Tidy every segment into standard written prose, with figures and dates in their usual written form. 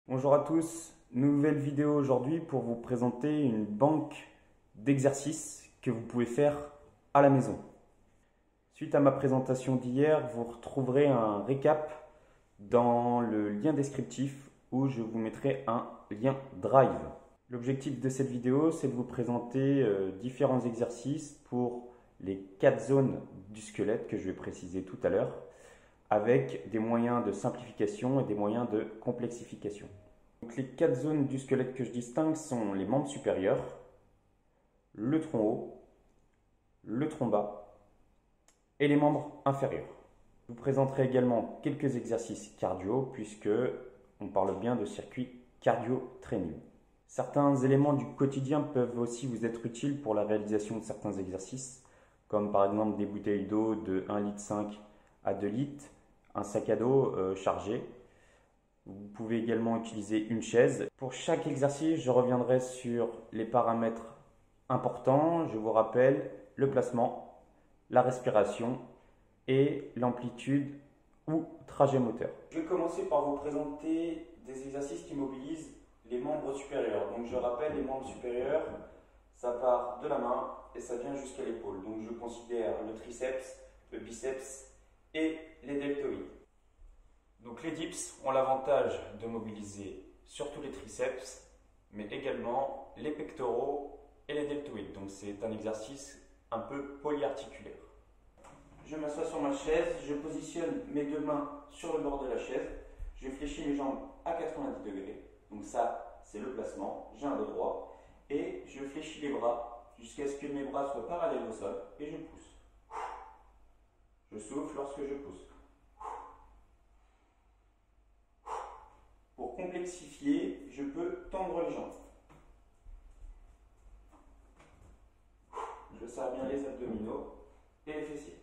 Bonjour à tous, nouvelle vidéo aujourd'hui pour vous présenter une banque d'exercices que vous pouvez faire à la maison. Suite à ma présentation d'hier, vous retrouverez un récap dans le lien descriptif où je vous mettrai un lien Drive. L'objectif de cette vidéo, c'est de vous présenter différents exercices pour les 4 zones du squelette que je vais préciser tout à l'heure, avec des moyens de simplification et des moyens de complexification. Donc les 4 zones du squelette que je distingue sont les membres supérieurs, le tronc haut, le tronc bas et les membres inférieurs. Je vous présenterai également quelques exercices cardio puisque on parle bien de circuit cardio-training. Certains éléments du quotidien peuvent aussi vous être utiles pour la réalisation de certains exercices, comme par exemple des bouteilles d'eau de 1,5 litre à 2 litres, un sac à dos chargé. Vous pouvez également utiliser une chaise. Pour chaque exercice, je reviendrai sur les paramètres importants. Je vous rappelle le placement, la respiration et l'amplitude ou trajet moteur. Je vais commencer par vous présenter des exercices qui mobilisent les membres supérieurs. Donc je rappelle, les membres supérieurs, ça part de la main et ça vient jusqu'à l'épaule. Donc je considère le triceps, le biceps et les deltoïdes. Donc les dips ont l'avantage de mobiliser surtout les triceps, mais également les pectoraux et les deltoïdes. Donc c'est un exercice un peu polyarticulaire. Je m'assois sur ma chaise, je positionne mes deux mains sur le bord de la chaise, je fléchis mes jambes à 90 degrés. Donc ça, c'est le placement, j'ai un dos droit. Et je fléchis les bras jusqu'à ce que mes bras soient parallèles au sol et je pousse. Je souffle lorsque je pousse. Pour complexifier, je peux tendre les jambes. Je serre bien les abdominaux et les fessiers.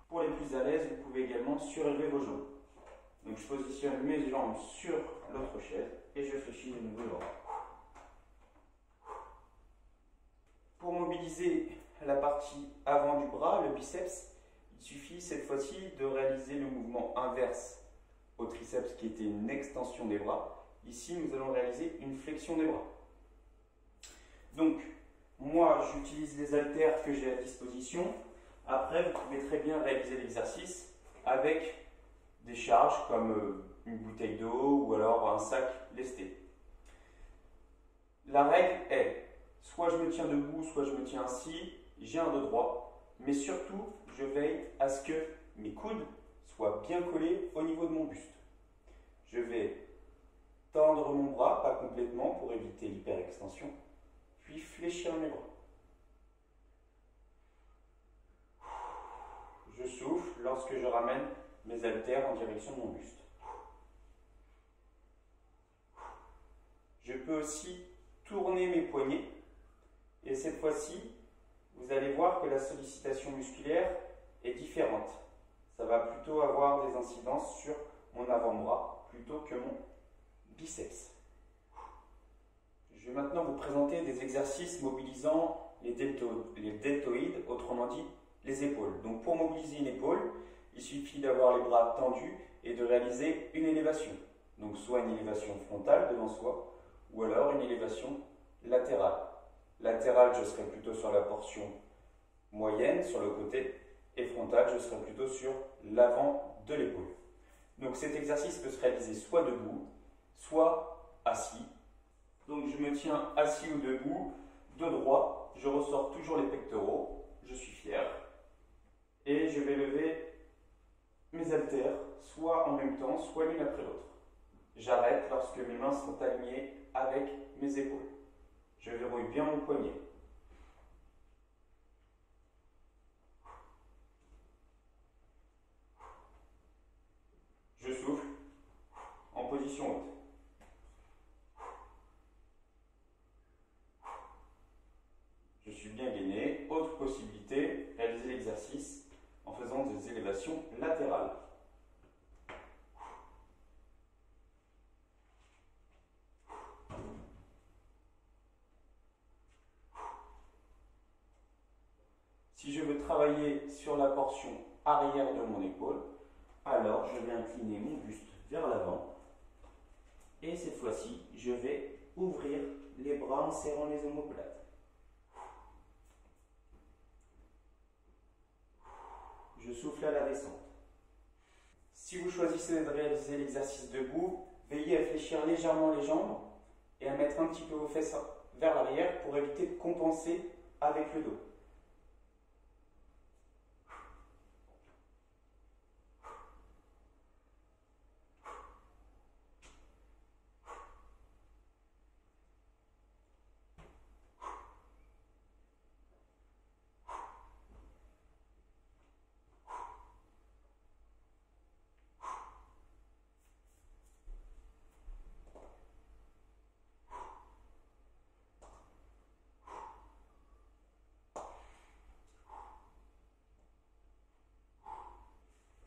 Pour les plus à l'aise, vous pouvez également surélever vos jambes. Donc je positionne mes jambes sur l'autre chaise et je fléchis de nouveau les bras. Pour mobiliser la partie avant du bras, le biceps, il suffit cette fois-ci de réaliser le mouvement inverse au triceps qui était une extension des bras. Ici, nous allons réaliser une flexion des bras. Donc, moi, j'utilise les haltères que j'ai à disposition. Après, vous pouvez très bien réaliser l'exercice avec des charges comme une bouteille d'eau ou alors un sac lesté. La règle est, soit je me tiens debout, soit je me tiens assis, j'ai un dos droit, mais surtout, je veille à ce que mes coudes soient bien collés au niveau de mon buste. Je vais tendre mon bras, pas complètement pour éviter l'hyperextension, puis fléchir mes bras. Je souffle lorsque je ramène mes haltères en direction de mon buste. Je peux aussi tourner mes poignets et cette fois-ci, vous allez voir que la sollicitation musculaire est différente. Ça va plutôt avoir des incidences sur mon avant-bras plutôt que mon biceps. Je vais maintenant vous présenter des exercices mobilisant les deltoïdes, autrement dit les épaules. Donc pour mobiliser une épaule, il suffit d'avoir les bras tendus et de réaliser une élévation. Donc soit une élévation frontale devant soi, ou alors une élévation latérale. Latérale, je serai plutôt sur la portion moyenne, sur le côté, et frontale, je serai plutôt sur l'avant de l'épaule. Donc cet exercice peut se réaliser soit debout, soit assis. Donc je me tiens assis ou debout, dos droit, je ressors toujours les pectoraux, je suis fier. Et je vais lever mes haltères, soit en même temps, soit l'une après l'autre. J'arrête lorsque mes mains sont alignées avec mes épaules. Je verrouille bien mon poignet. Je souffle en position haute. Je suis bien gainé. Autre possibilité, réaliser l'exercice en faisant des élévations latérales. Si je veux travailler sur la portion arrière de mon épaule, alors je vais incliner mon buste vers l'avant en serrant les omoplates. Je souffle à la descente. Si vous choisissez de réaliser l'exercice debout, veillez à fléchir légèrement les jambes et à mettre un petit peu vos fesses vers l'arrière pour éviter de compenser avec le dos.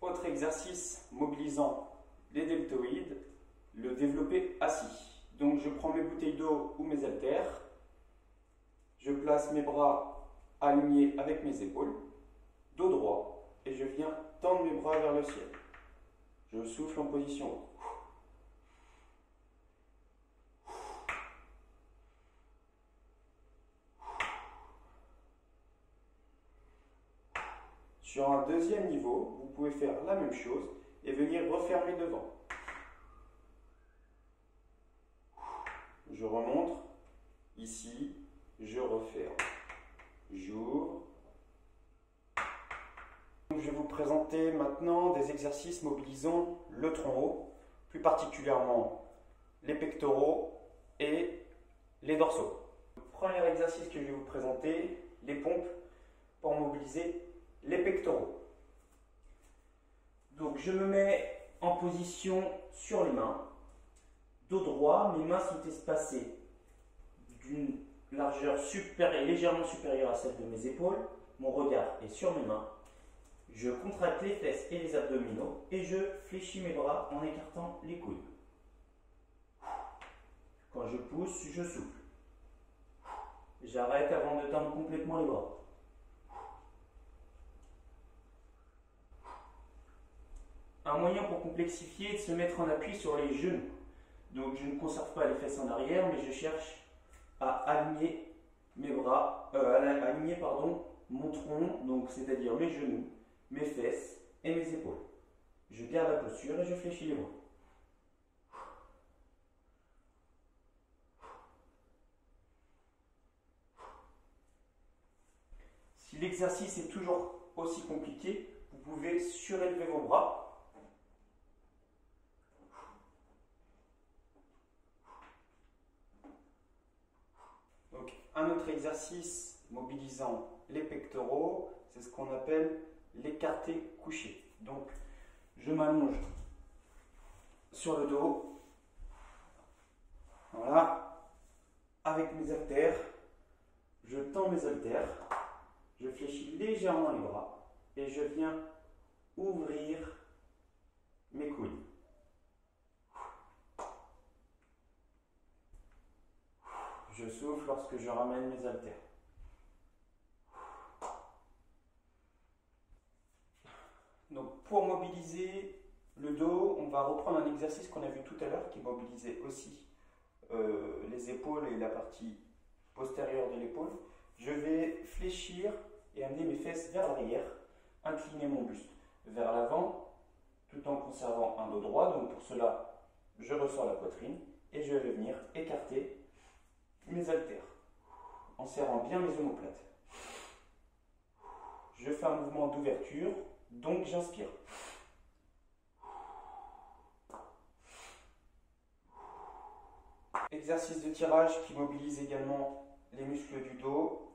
Autre exercice mobilisant les deltoïdes, le développé assis. Donc je prends mes bouteilles d'eau ou mes haltères, je place mes bras alignés avec mes épaules, dos droit, et je viens tendre mes bras vers le ciel. Je souffle en position haute. Sur un deuxième niveau, vous pouvez faire la même chose et venir refermer devant. Je remonte, ici, je referme. J'ouvre. Je vais vous présenter maintenant des exercices mobilisant le tronc haut, plus particulièrement les pectoraux et les dorsaux. Le premier exercice que je vais vous présenter, les pompes pour mobiliser les pectoraux. Donc je me mets en position sur les mains, dos droit, mes mains sont espacées d'une largeur légèrement supérieure à celle de mes épaules, mon regard est sur mes mains, je contracte les fesses et les abdominaux et je fléchis mes bras en écartant les coudes. Quand je pousse, je souffle. J'arrête avant de tendre complètement les bras. Un moyen pour complexifier est de se mettre en appui sur les genoux. Donc je ne conserve pas les fesses en arrière, mais je cherche à aligner mes bras, mon tronc, donc c'est-à-dire mes genoux, mes fesses et mes épaules. Je garde la posture et je fléchis les bras. Si l'exercice est toujours aussi compliqué, vous pouvez surélever vos bras. Donc, un autre exercice mobilisant les pectoraux, c'est ce qu'on appelle l'écarté couché. Donc, je m'allonge sur le dos, voilà, avec mes haltères, je tends mes haltères, je fléchis légèrement les bras et je viens ouvrir mes coudes. Je souffle lorsque je ramène mes haltères. Donc pour mobiliser le dos, on va reprendre un exercice qu'on a vu tout à l'heure qui mobilisait aussi les épaules et la partie postérieure de l'épaule. Je vais fléchir et amener mes fesses vers l'arrière, incliner mon buste vers l'avant tout en conservant un dos droit. Donc pour cela, je ressors la poitrine et je vais venir écarter mes haltères en serrant bien mes omoplates. Je fais un mouvement d'ouverture, donc j'inspire. Exercice de tirage qui mobilise également les muscles du dos.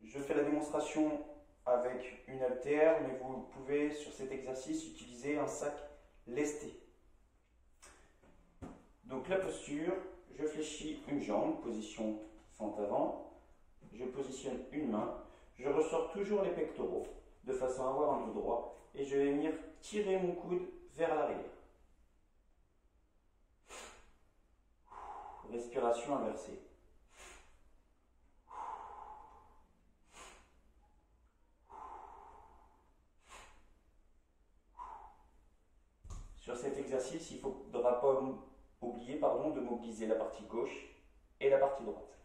Je fais la démonstration avec une haltère, mais vous pouvez sur cet exercice utiliser un sac lesté. Donc la posture, je fléchis une jambe, position fente avant, je positionne une main, je ressors toujours les pectoraux de façon à avoir un dos droit et je vais venir tirer mon coude vers l'arrière. Respiration inversée. Sur cet exercice, il ne faudra pas oublier de mobiliser la partie gauche et la partie droite.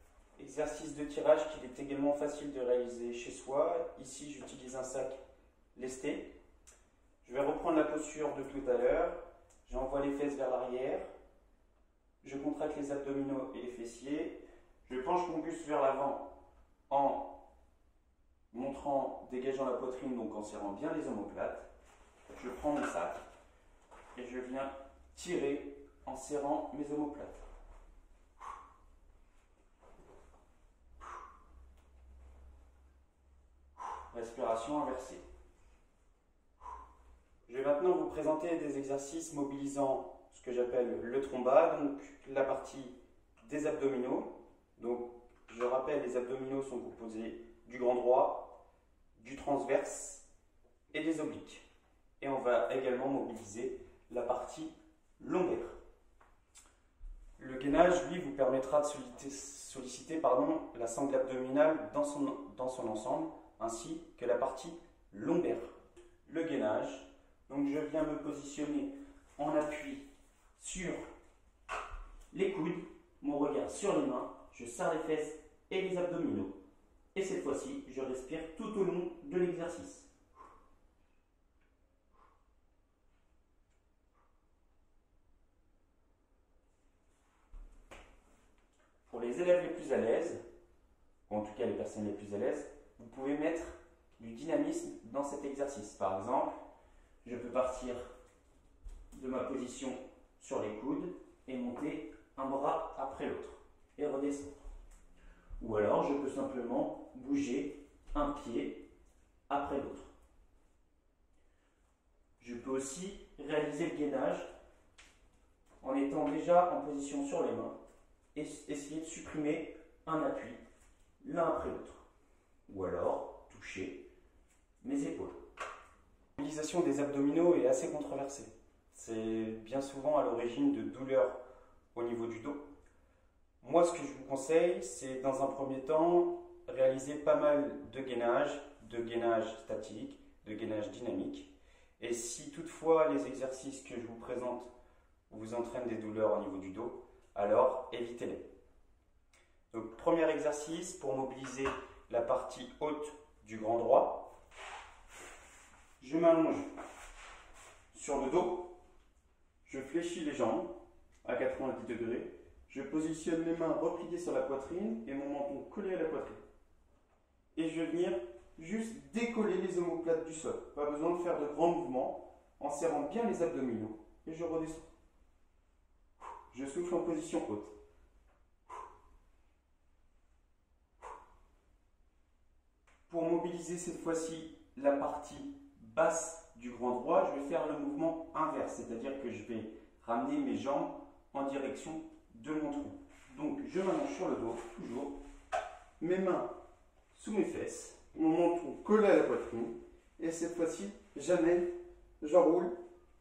exercice de tirage qu'il est également facile de réaliser chez soi. Ici, j'utilise un sac lesté. Je vais reprendre la posture de tout à l'heure. J'envoie les fesses vers l'arrière. Je contracte les abdominaux et les fessiers. Je penche mon buste vers l'avant en dégageant la poitrine, donc en serrant bien les omoplates. Je prends mon sac et je viens tirer en serrant mes omoplates. Respiration inversée. Je vais maintenant vous présenter des exercices mobilisant ce que j'appelle le tromba, donc la partie des abdominaux. Donc, je rappelle, les abdominaux sont composés du grand droit, du transverse et des obliques. Et on va également mobiliser la partie lombaire. Le gainage, lui, vous permettra de solliciter la sangle abdominale dans son ensemble, ainsi que la partie lombaire. Le gainage, donc je viens me positionner en appui sur les coudes, mon regard sur les mains, je serre les fesses et les abdominaux. Et cette fois-ci, je respire tout au long de l'exercice. Pour les élèves les plus à l'aise, ou en tout cas les personnes les plus à l'aise, vous pouvez mettre du dynamisme dans cet exercice. Par exemple, je peux partir de ma position sur les coudes et monter un bras après l'autre et redescendre. Ou alors, je peux simplement bouger un pied après l'autre. Je peux aussi réaliser le gainage en étant déjà en position sur les mains et essayer de supprimer un appui l'un après l'autre. Ou alors, toucher mes épaules. L'utilisation des abdominaux est assez controversée. C'est bien souvent à l'origine de douleurs au niveau du dos. Moi, ce que je vous conseille, c'est dans un premier temps, réaliser pas mal de gainage statique, de gainage dynamique. Et si toutefois les exercices que je vous présente vous entraînent des douleurs au niveau du dos, alors évitez-les. Donc, premier exercice pour mobiliser la partie haute du grand droit. Je m'allonge sur le dos, je fléchis les jambes à 90 degrés, je positionne les mains repliées sur la poitrine et mon menton collé à la poitrine. Et je vais venir juste décoller les omoplates du sol. Pas besoin de faire de grands mouvements, en serrant bien les abdominaux. Et je redescends. Je souffle en position haute. Pour mobiliser cette fois-ci la partie basse du grand droit, je vais faire le mouvement inverse, c'est-à-dire que je vais ramener mes jambes en direction de mon tronc. Donc je m'allonge sur le dos, toujours, mes mains sous mes fesses, mon menton collé à la poitrine, et cette fois-ci, j'amène, j'enroule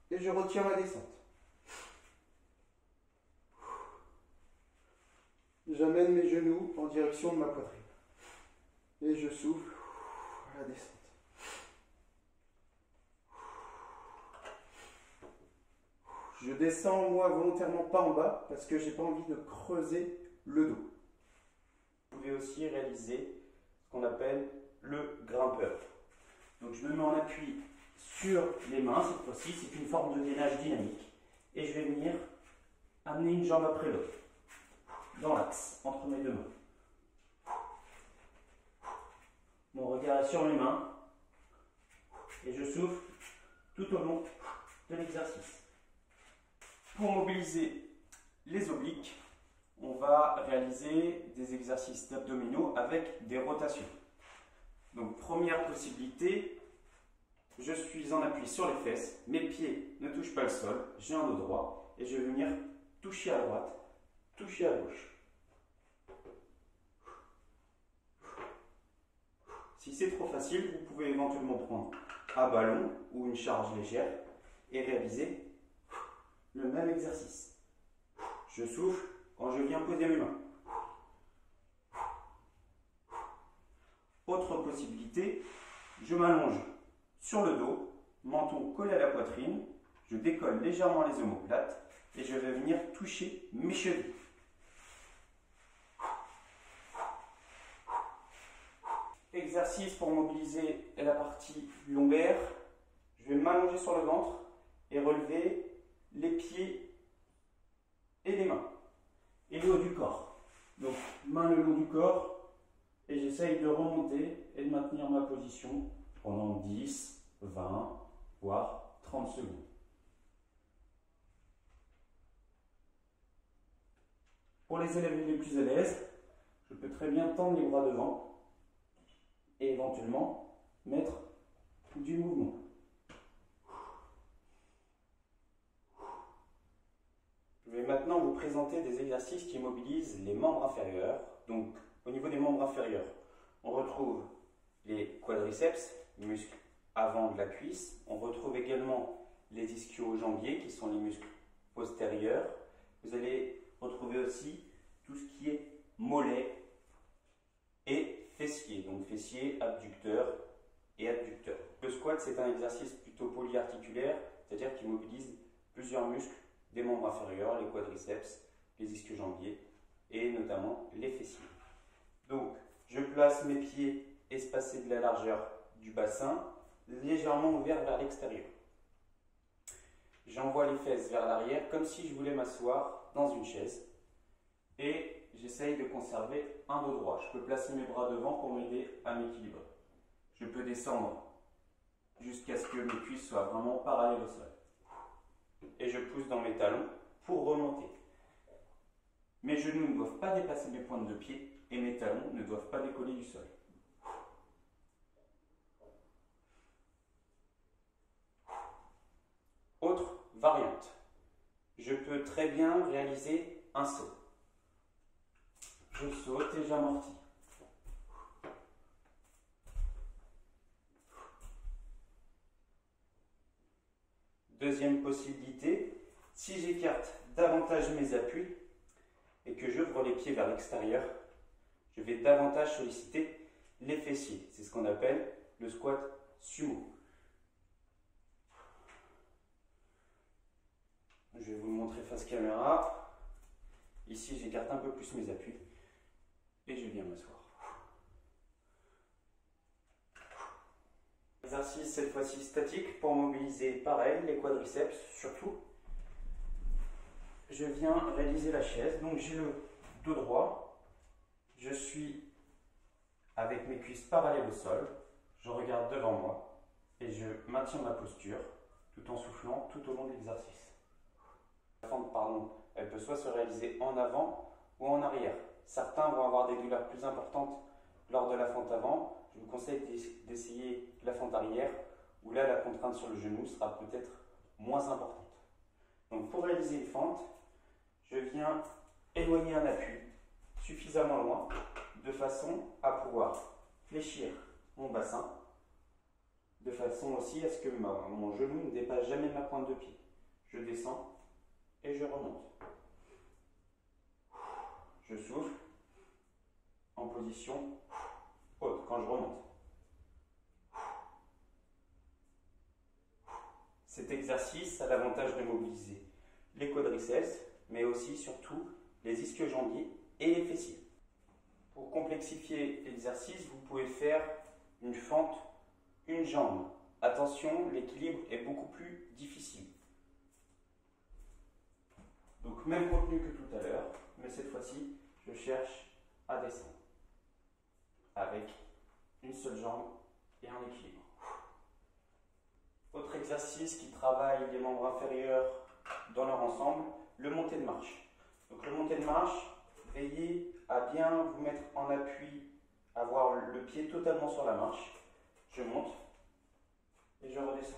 et je retire ma descente. J'amène mes genoux en direction de ma poitrine. Et je souffle à la descente. Je descends, moi, volontairement pas en bas, parce que j'ai pas envie de creuser le dos. Vous pouvez aussi réaliser ce qu'on appelle le grimpeur. Donc je me mets en appui sur les mains, cette fois-ci, c'est une forme de gainage dynamique. Et je vais venir amener une jambe après l'autre, dans l'axe, entre mes deux mains. Mon regard est sur mes mains, et je souffle tout au long de l'exercice. Pour mobiliser les obliques, on va réaliser des exercices d'abdominaux avec des rotations. Donc première possibilité, je suis en appui sur les fesses, mes pieds ne touchent pas le sol, j'ai un dos droit et je vais venir toucher à droite, toucher à gauche. Si c'est trop facile, vous pouvez éventuellement prendre un ballon ou une charge légère et réaliser le même exercice. Je souffle quand je viens poser mes mains. Autre possibilité, je m'allonge sur le dos, menton collé à la poitrine, je décolle légèrement les omoplates et je vais venir toucher mes chevilles. exercice pour mobiliser la partie lombaire. Je vais m'allonger sur le ventre et relever les pieds et les mains. Et le haut du corps. Donc, main le long du corps. Et j'essaye de remonter et de maintenir ma position pendant 10, 20, voire 30 secondes. Pour les élèves les plus à l'aise, je peux très bien tendre les bras devant et éventuellement mettre du mouvement. Je vais maintenant vous présenter des exercices qui mobilisent les membres inférieurs. Donc, au niveau des membres inférieurs, on retrouve les quadriceps, muscles avant de la cuisse. On retrouve également les ischio-jambiers, qui sont les muscles postérieurs. Vous allez retrouver aussi tout ce qui est mollet et fessier. Donc, fessier, abducteur et adducteur. Le squat, c'est un exercice plutôt polyarticulaire, c'est-à-dire qui mobilise plusieurs muscles des membres inférieurs, les quadriceps, les ischio-jambiers et notamment les fessiers. Donc, je place mes pieds espacés de la largeur du bassin, légèrement ouverts vers l'extérieur. J'envoie les fesses vers l'arrière comme si je voulais m'asseoir dans une chaise et j'essaye de conserver un dos droit. Je peux placer mes bras devant pour m'aider à m'équilibrer. Je peux descendre jusqu'à ce que mes cuisses soient vraiment parallèles au sol. Et je pousse dans mes talons pour remonter. Mes genoux ne doivent pas dépasser mes pointes de pied et mes talons ne doivent pas décoller du sol. Autre variante. Je peux très bien réaliser un saut. Je saute et j'amortis. Deuxième possibilité, si j'écarte davantage mes appuis et que j'ouvre les pieds vers l'extérieur, je vais davantage solliciter les fessiers. C'est ce qu'on appelle le squat sumo. Je vais vous le montrer face caméra. Ici, j'écarte un peu plus mes appuis et je viens m'asseoir. Exercice cette fois-ci statique pour mobiliser pareil les quadriceps surtout. Je viens réaliser la chaise, donc j'ai le dos droit, je suis avec mes cuisses parallèles au sol, je regarde devant moi et je maintiens ma posture tout en soufflant tout au long de l'exercice. La fente, elle peut soit se réaliser en avant ou en arrière. Certains vont avoir des douleurs plus importantes lors de la fente avant. Je vous conseille d'essayer la fente arrière, où là la contrainte sur le genou sera peut-être moins importante. Donc pour réaliser une fente, je viens éloigner un appui suffisamment loin, de façon à pouvoir fléchir mon bassin, de façon aussi à ce que mon genou ne dépasse jamais ma pointe de pied. Je descends et je remonte. Je souffle en position haute quand je remonte. Cet exercice a l'avantage de mobiliser les quadriceps, mais aussi surtout les ischio-jambiers et les fessiers. Pour complexifier l'exercice, vous pouvez faire une fente, une jambe. Attention, l'équilibre est beaucoup plus difficile. Donc même contenu que tout à l'heure, mais cette fois-ci, je cherche à descendre avec une seule jambe et un équilibre. Autre exercice qui travaille les membres inférieurs dans leur ensemble, le monté de marche. Donc le monté de marche, veillez à bien vous mettre en appui, avoir le pied totalement sur la marche. Je monte et je redescends.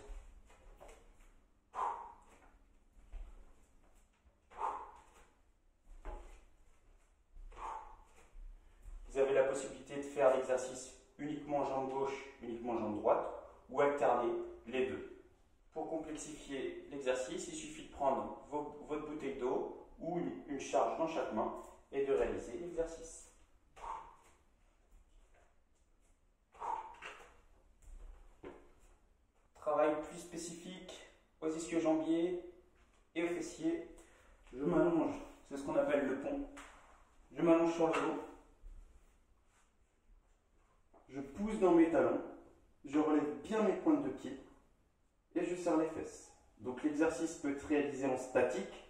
Vous avez la possibilité de faire l'exercice uniquement jambe gauche, uniquement jambe droite, ou alterner les deux. Pour complexifier l'exercice, il suffit de prendre votre bouteille d'eau ou une charge dans chaque main et de réaliser l'exercice. Travail plus spécifique aux ischio-jambiers et aux fessiers. Je m'allonge, c'est ce qu'on appelle le pont. Je m'allonge sur le dos. je pousse dans mes talons, je relève bien mes pointes de pied et je serre les fesses. Donc l'exercice peut être réalisé en statique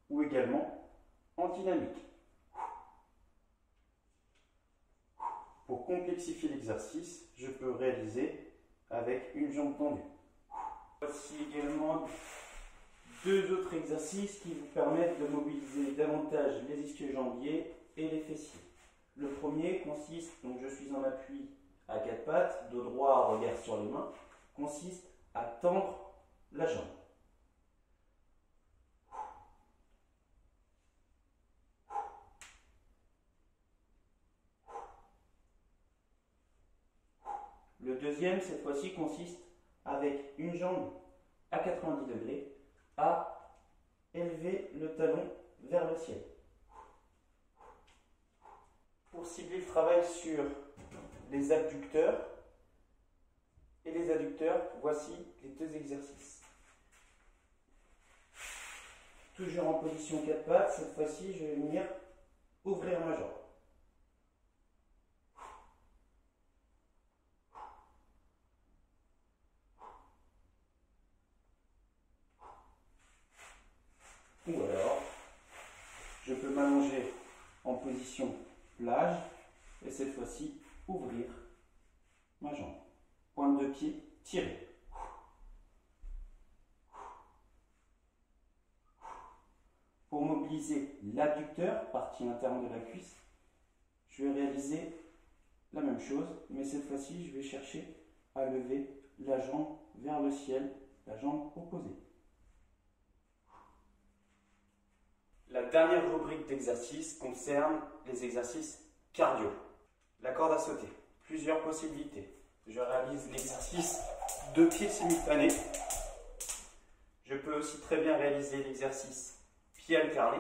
ou également en dynamique. Pour complexifier l'exercice, je peux réaliser avec une jambe tendue. Voici également deux autres exercices qui vous permettent de mobiliser davantage les ischio-jambiers et les fessiers. Le premier consiste, donc je suis en appui à quatre pattes, dos droit, regard sur les mains, consiste à tendre la jambe. Le deuxième, cette fois-ci, consiste avec une jambe à 90 degrés à élever le talon vers le ciel. Pour cibler le travail sur les abducteurs et les adducteurs, voici les deux exercices. Toujours en position 4 pattes, cette fois-ci, je vais venir ouvrir ma jambe. Ou alors, je peux m'allonger en position plage et cette fois-ci ouvrir ma jambe. Pointe de pied tirée. Pour mobiliser l'abducteur, partie interne de la cuisse, je vais réaliser la même chose, mais cette fois-ci, je vais chercher à lever la jambe vers le ciel, la jambe opposée. La dernière rubrique d'exercices concerne les exercices cardio. La corde à sauter, plusieurs possibilités. Je réalise l'exercice 2 pieds simultanés. Je peux aussi très bien réaliser l'exercice pied alterné.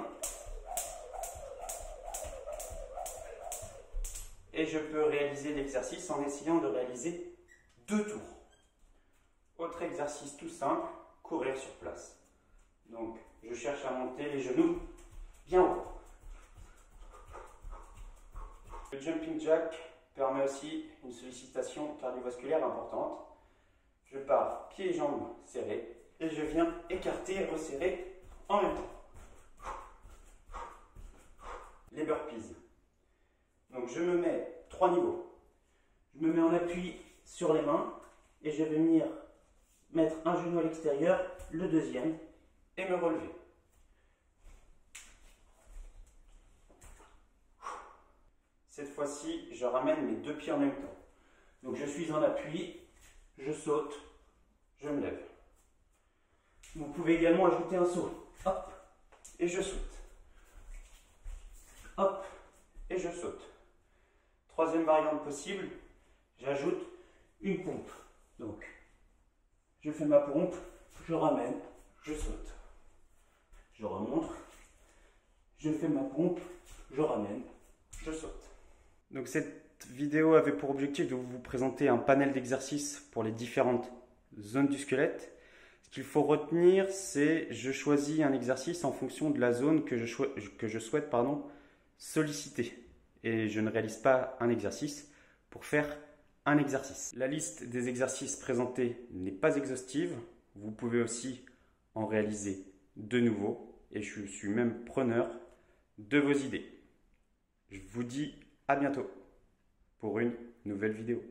Et je peux réaliser l'exercice en essayant de réaliser 2 tours. Autre exercice tout simple, courir sur place. Donc, je cherche à monter les genoux bien haut. Le jumping jack permet aussi une sollicitation cardiovasculaire importante. Je pars pieds et jambes serrés et je viens écarter et resserrer en même temps. Les burpees. Donc je me mets 3 niveaux. Je me mets en appui sur les mains et je vais venir mettre un genou à l'extérieur, le deuxième, et me relever. Cette fois-ci, je ramène mes 2 pieds en même temps. Donc je suis en appui, je saute, je me lève. Vous pouvez également ajouter un saut. Hop, et je saute. Hop, et je saute. Troisième variante possible, j'ajoute une pompe. Donc, je fais ma pompe, je ramène, je saute. Je remonte, je fais ma pompe, je ramène, je saute. Donc cette vidéo avait pour objectif de vous présenter un panel d'exercices pour les différentes zones du squelette. Ce qu'il faut retenir, c'est je choisis un exercice en fonction de la zone que je souhaite solliciter. Et je ne réalise pas un exercice pour faire un exercice. La liste des exercices présentés n'est pas exhaustive. Vous pouvez aussi en réaliser de nouveaux. Et je suis même preneur de vos idées. Je vous dis à bientôt pour une nouvelle vidéo.